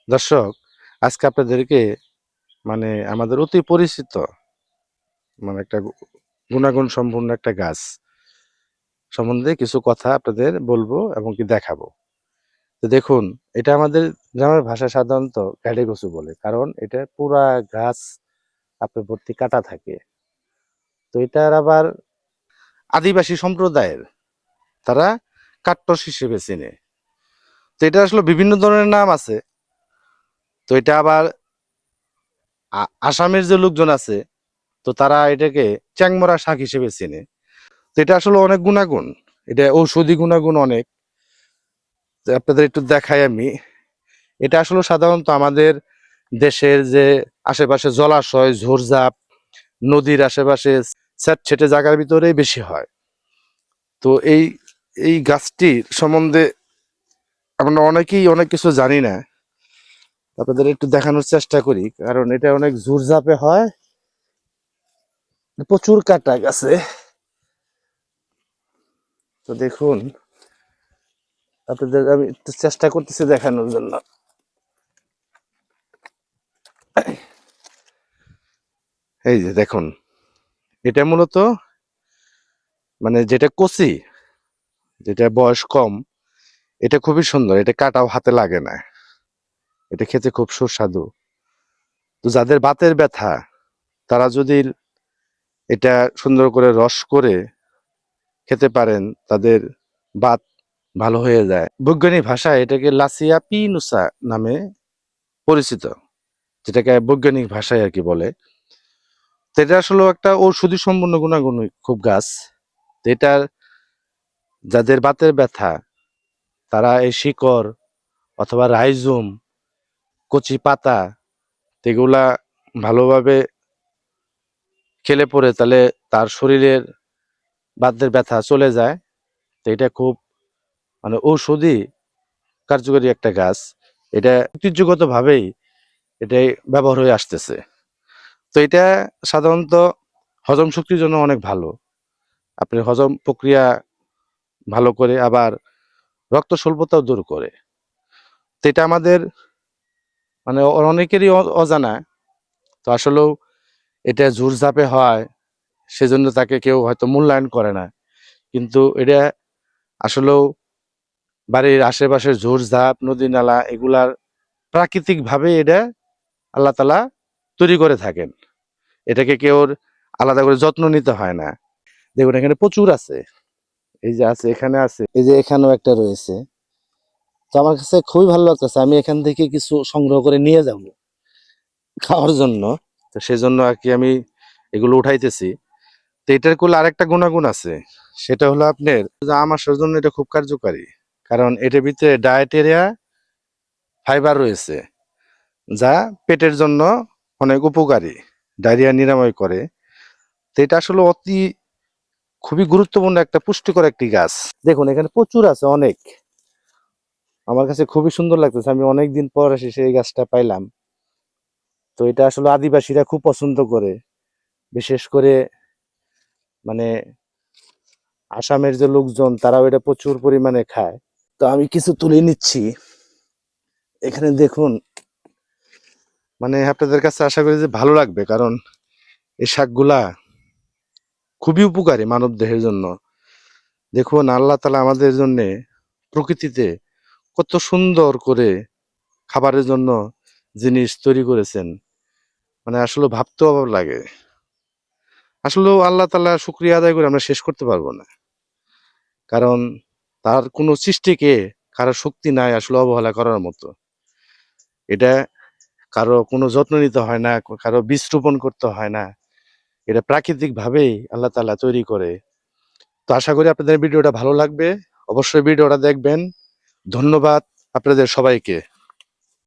দর্শক, আজকে আপনাদেরকে আমাদের অতি পরিচিত একটা গুণাগুণ সম্পূর্ণ একটা গাছ সম্বন্ধে কিছু কথা আপনাদের বলবো এবং কি দেখাবো। তো দেখুন, এটা আমাদের গ্রামের ভাষায় সাধারণত গাডে কচু বলে, কারণ এটা পুরা গাছ আপনার ভর্তি কাটা থাকে। তো এটার আবার আদিবাসী সম্প্রদায়ের তারা কাট্টস হিসেবে চেনে। তো এটা আসলে বিভিন্ন ধরনের নাম আছে। তো এটা আবার আসামের যে লোকজন আছে, তো তারা এটাকে চ্যাংমরা শাক হিসেবে চেনে। তো এটা আসলে অনেক গুণাগুণ, এটা ঔষধি গুণাগুণ অনেক। তো আপনাদের একটু দেখাই আমি। এটা আসলে সাধারণত আমাদের দেশের যে আশেপাশে জলাশয়, ঝোড়ঝাপ, নদীর আশেপাশে স্যাঁতসেঁতে জায়গার ভিতরেই বেশি হয়। তো এই এই গাছটির সম্বন্ধে আমরা অনেকেই অনেক কিছু জানি না। আপনাদের একটু দেখানোর চেষ্টা করি, কারণ এটা অনেক ঝোড়ঝাপে হয়, প্রচুর কাটা গাছে। তো দেখুন, আপনাদের আমি একটু চেষ্টা করতেছি দেখানোর জন্য। এই যে দেখুন, এটা মূলত যেটা কচি, যেটা বয়স কম, এটা খুবই সুন্দর। এটা কাটাও হাতে লাগে না, এটা খেতে খুব সুস্বাদু। তো যাদের বাতের ব্যথা, তারা যদি এটা সুন্দর করে রস করে খেতে পারেন, তাদের বাত ভালো হয়ে যায়। বৈজ্ঞানিক ভাষায় এটাকে লাসিয়া পিনুসা নামে পরিচিত, যেটাকে বৈজ্ঞানিক ভাষায় আর কি বলে। তো এটা আসলে একটা ঔষধি সম্পূর্ণ গুণাগুণ খুব গাছ। তো এটার যাদের বাতের ব্যথা, তারা এই শিকড় অথবা রাইজোম, কচি পাতা, এগুলা ভালোভাবে খেলে পরে তাহলে তার শরীরের বাতের ব্যথা চলে যায়। তো এটা খুব ঔষধি কার্যকরী একটা গাছ। এটা ঐতিহ্যগত ভাবেই এটাই ব্যবহার হয়ে আসতেছে। তো এটা সাধারণত হজম শক্তির জন্য অনেক ভালো। আপনার হজম প্রক্রিয়া ভালো করে, আবার রক্ত স্বল্পতাও দূর করে। তো এটা আমাদের অনেকেরই অজানা। তো আসলেও এটা ঝুড়ঝাপে হয়, সেজন্য তাকে কেউ হয়তো মূল্যায়ন করে না। কিন্তু এটা আসলেও বাড়ির আশেপাশের ঝোড়ঝাপ, নদী নালা, এগুলার প্রাকৃতিক ভাবে এটা আল্লাহ তাআলা তৈরি করে থাকেন। এটাকে কেউ আলাদা করে যত্ন নিতে হয় না। দেখুন, এখানে প্রচুর আছে। এই যে আছে, এখানে আছে, এই যে এখানেও একটা রয়েছে। তো আমার কাছে খুবই ভালো লাগতেছে, আমি এখান থেকে কিছু সংগ্রহ করে নিয়ে যাব খাওয়ার জন্য। তো সেজন্য আর কি আমি এগুলো উঠাইতেছি। তো এটার করলে আরেকটা গুণাগুণ আছে, সেটা হলো আপনার আমাশয়ের জন্য এটা খুব কার্যকারী। কারণ এটার ভিতরে ডায়েটেরিয়া ফাইবার রয়েছে, যা পেটের জন্য অনেক উপকারী, ডায়রিয়া নিরাময় করে। তো এটা আসলে খুবই গুরুত্বপূর্ণ একটা পুষ্টিকর একটি গাছ। দেখুন, এখানে প্রচুর আছে, অনেক। আমার কাছে খুবই সুন্দর লাগতেছে, আমি অনেকদিন পর এসে সেই গাছটা পাইলাম। তো এটা আসলে আদিবাসীরা খুব পছন্দ করে, বিশেষ করে মানে আসামের যে লোকজন, তারাও এটা প্রচুর পরিমাণে খায়। তো আমি কিছু তুলে নিচ্ছি। এখানে দেখুন, আপনাদের কাছে আশা করি যে ভালো লাগবে, কারণ এই শাকগুলা খুবই উপকারী মানব দেহের জন্য। দেখুন, আল্লাহ তাআলা আমাদের জন্য প্রকৃতিতে কত সুন্দর করে খাবারের জন্য জিনিস তৈরি করেছেন, আসলে ভাবতেও অবাক লাগে। আসলে আল্লাহ তাআলা শুকরিয়া আদায় করে আমরা শেষ করতে পারবো না, কারণ তার কোনো সৃষ্টিকে কারো শক্তি নাই আসলে অবহেলা করার মতো। এটা কারো কোনো যত্ন নিতে হয় না, কারো বীজ রোপণ করতে হয় না। এটা প্রাকৃতিক ভাবেই আল্লাহ তাআলা তৈরি করে। তো আশা করি আপনাদের ভিডিওটা ভালো লাগবে, অবশ্যই ভিডিওটা দেখবেন। ধন্যবাদ আপনাদের সবাইকে।